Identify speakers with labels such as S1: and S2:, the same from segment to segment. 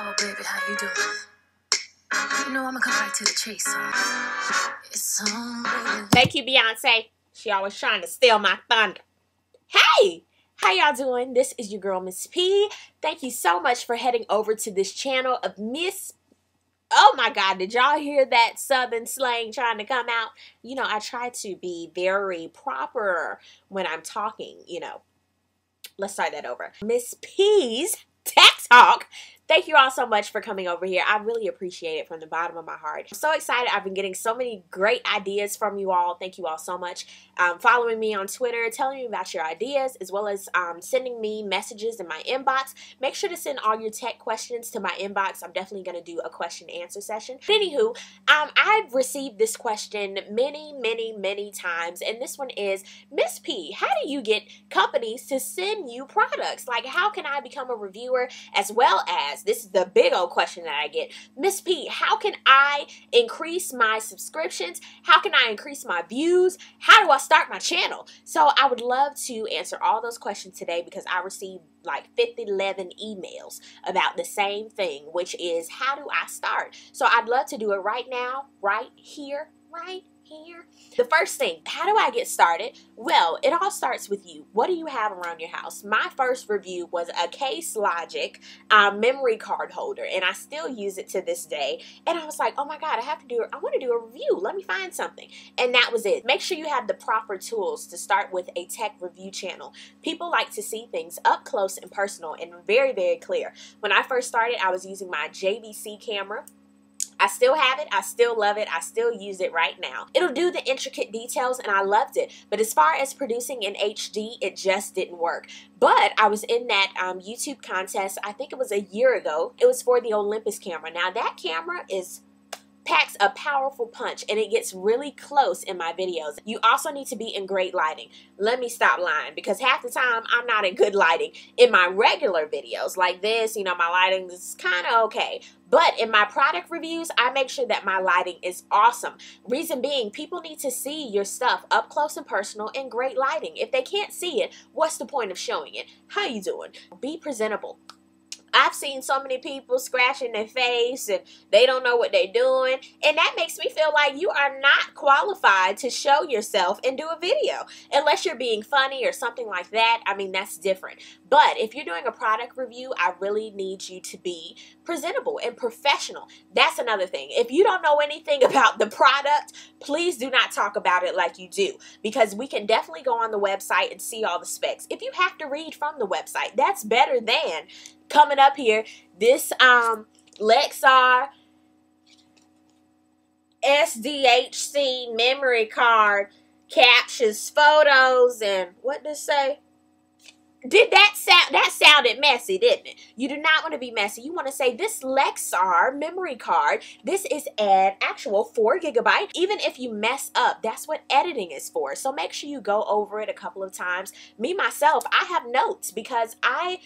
S1: Oh, baby, how you doing? You know I'm gonna come right to the chase, so it's on, baby.
S2: Thank you, Beyonce. She always trying to steal my thunder. Hey! How y'all doing? This is your girl, Miss P. Thank you so much for heading over to this channel of Miss... Oh my God, did y'all hear that southern slang trying to come out? You know, I try to be very proper when I'm talking, you know. Let's start that over. Miss P's Tech Talk. Thank you all so much for coming over here. I really appreciate it from the bottom of my heart. I'm so excited. I've been getting so many great ideas from you all. Thank you all so much. Following me on Twitter, telling me about your ideas, as well as sending me messages in my inbox. Make sure to send all your tech questions to my inbox. I'm definitely going to do a question and answer session. Anywho, I've received this question many times, and this one is, Miss P, how do you get companies to send you products? Like, how can I become a reviewer, as well as, this is the big old question that I get, Miss P, how can I increase my subscriptions? How can I increase my views? How do I start my channel? So I would love to answer all those questions today, because I received like 11 emails about the same thing, which is, how do I start? So I'd love to do it right now, right here. The first thing, how do I get started? Well, it all starts with you. What do you have around your house? My first review was a Case Logic memory card holder, and I still use it to this day. And I was like, oh my God, I want to do a review. Let me find something. And that was it. Make sure you have the proper tools to start with a tech review channel. People like to see things up close and personal and very clear. When I first started, I was using my JVC camera. I still have it. I still love it. I still use it right now. It'll do the intricate details, and I loved it. But as far as producing in HD, it just didn't work. But I was in that YouTube contest, I think it was a year ago. It was for the Olympus camera. Now, that camera packs a powerful punch, and it gets really close in my videos. You also need to be in great lighting. Let me stop lying, because half the time I'm not in good lighting. In my regular videos like this, you know, my lighting is kind of okay. But in my product reviews, I make sure that my lighting is awesome. Reason being, people need to see your stuff up close and personal in great lighting. If they can't see it, what's the point of showing it? How you doing? Be presentable. I've seen so many people scratching their face and they don't know what they're doing, and that makes me feel like you are not qualified to show yourself and do a video unless you're being funny or something like that. I mean, that's different. But if you're doing a product review, I really need you to be presentable and professional. That's another thing. If you don't know anything about the product, please do not talk about it like you do, because we can definitely go on the website and see all the specs. If you have to read from the website, that's better than coming up here, this Lexar SDHC memory card captures photos, and what does it say? Did that sound? That sounded messy, didn't it? You do not want to be messy. You want to say, this Lexar memory card, this is an actual 4 GB. Even if you mess up, that's what editing is for. So make sure you go over it a couple of times. Me, myself, I have notes, because I,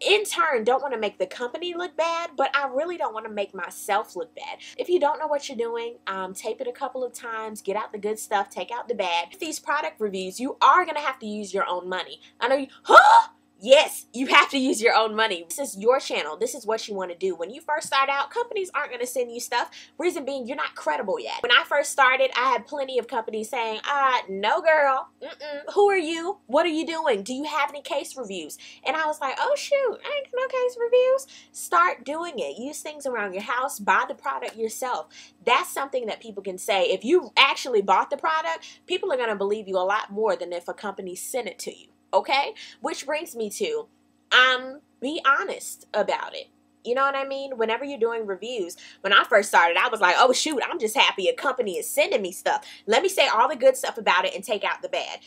S2: in turn, don't want to make the company look bad, but I really don't want to make myself look bad. If you don't know what you're doing, tape it a couple of times, get out the good stuff, take out the bad. With these product reviews, you are going to have to use your own money. I know you, huh? Yes, you have to use your own money. This is your channel. This is what you want to do. When you first start out, companies aren't going to send you stuff. Reason being, you're not credible yet. When I first started, I had plenty of companies saying, no girl, who are you? What are you doing? Do you have any case reviews? And I was like, oh shoot, I ain't got no case reviews. Start doing it. Use things around your house. Buy the product yourself. That's something that people can say. If you actually bought the product, people are going to believe you a lot more than if a company sent it to you. Okay? Which brings me to, be honest about it. You know what I mean? Whenever you're doing reviews, when I first started, I was like, oh shoot, I'm just happy a company is sending me stuff. Let me say all the good stuff about it and take out the bad.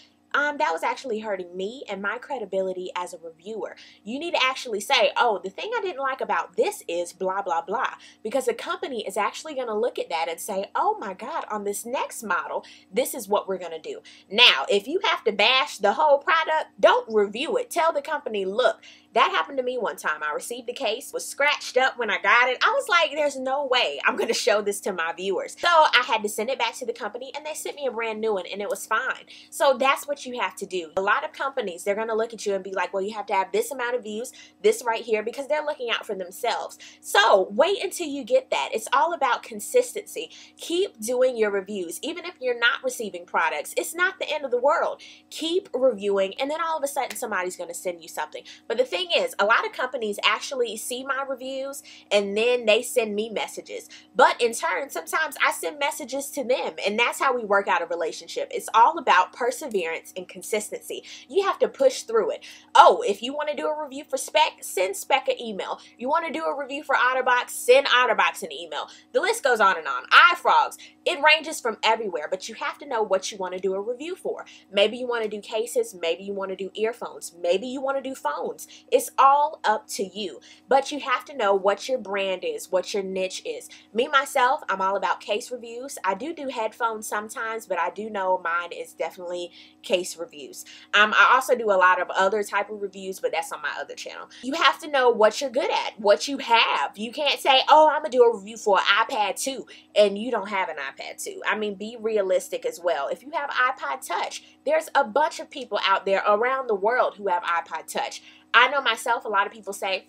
S2: That was actually hurting me and my credibility as a reviewer. You need to actually say, oh, the thing I didn't like about this is blah, blah, blah. Because the company is actually going to look at that and say, oh my God, on this next model, this is what we're going to do. Now, if you have to bash the whole product, don't review it. Tell the company, look, that happened to me one time. I received the case, was scratched up when I got it. I was like, there's no way I'm going to show this to my viewers. So I had to send it back to the company, and they sent me a brand new one, and it was fine. So that's what what you have to do. A lot of companies, they're going to look at you and be like, well, you have to have this amount of views, this right here, because they're looking out for themselves. So wait until you get that. It's all about consistency. Keep doing your reviews. Even if you're not receiving products, it's not the end of the world. Keep reviewing, and then all of a sudden somebody's going to send you something. But the thing is, a lot of companies actually see my reviews and then they send me messages. But in turn, sometimes I send messages to them, and that's how we work out a relationship. It's all about perseverance and consistency. You have to push through it. Oh, if you want to do a review for Spec, send Spec an email. You want to do a review for OtterBox, send OtterBox an email. The list goes on and on. iFrogs, it ranges from everywhere, but you have to know what you want to do a review for. Maybe you want to do cases, maybe you want to do earphones, maybe you want to do phones. It's all up to you, but you have to know what your brand is, what your niche is. Me, myself, I'm all about case reviews. I do headphones sometimes, but I do know mine is definitely case reviews. I also do a lot of other type of reviews, but that's on my other channel. You have to know what you're good at, what you have. You can't say, oh, I'm gonna do a review for an iPad 2 and you don't have an iPad 2. I mean, be realistic as well. If you have iPod Touch, there's a bunch of people out there around the world who have iPod Touch. I know myself, a lot of people say,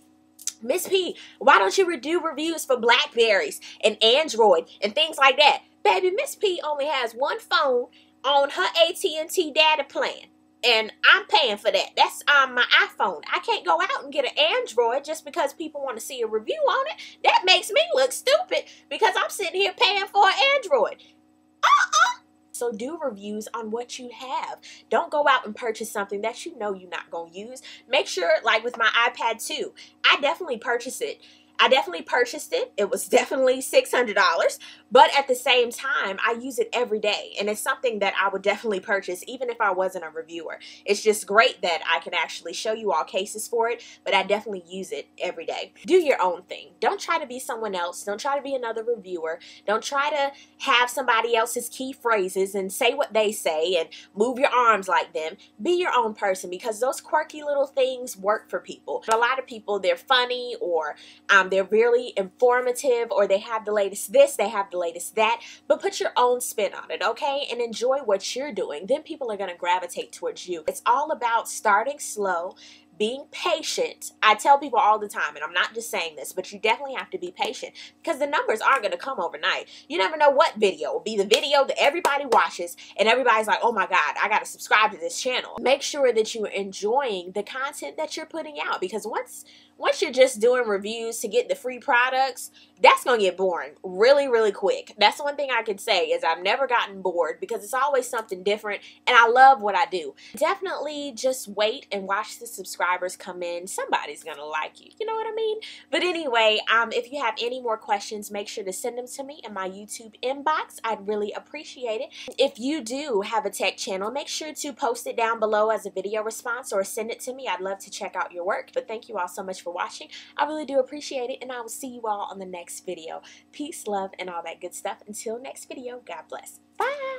S2: Miss P, why don't you do reviews for Blackberries and Android and things like that? Baby, Miss P only has one phone on her AT&T data plan, and I'm paying for that. That's my iPhone. I can't go out and get an Android just because people want to see a review on it. That makes me look stupid because I'm sitting here paying for an Android. So do reviews on what you have. Don't go out and purchase something that you know you're not going to use. Make sure, like with my iPad 2, I definitely purchased it. It was definitely $600, but at the same time, I use it every day, and it's something that I would definitely purchase even if I wasn't a reviewer. It's just great that I can actually show you all cases for it, but I definitely use it every day. Do your own thing. Don't try to be someone else. Don't try to be another reviewer. Don't try to have somebody else's key phrases and say what they say and move your arms like them. Be your own person, because those quirky little things work for people. A lot of people, they're funny, or they're really informative, or they have the latest this, they have the latest that, but put your own spin on it, okay? And enjoy what you're doing. Then people are going to gravitate towards you. It's all about starting slow, being patient. I tell people all the time, and I'm not just saying this, but you definitely have to be patient, because the numbers aren't going to come overnight. You never know what video will be the video that everybody watches and everybody's like, oh my God, I got to subscribe to this channel. Make sure that you're enjoying the content that you're putting out, because once you're just doing reviews to get the free products, that's going to get boring really, really quick. That's one thing I can say is I've never gotten bored, because it's always something different, and I love what I do. Definitely just wait and watch the subscribers come in. Somebody's going to like you. You know what I mean? But anyway, if you have any more questions, make sure to send them to me in my YouTube inbox. I'd really appreciate it. If you do have a tech channel, make sure to post it down below as a video response or send it to me. I'd love to check out your work. But thank you all so much for watching. I really do appreciate it, and I will see you all on the next video. Peace, love, and all that good stuff. Until next video, God bless. Bye.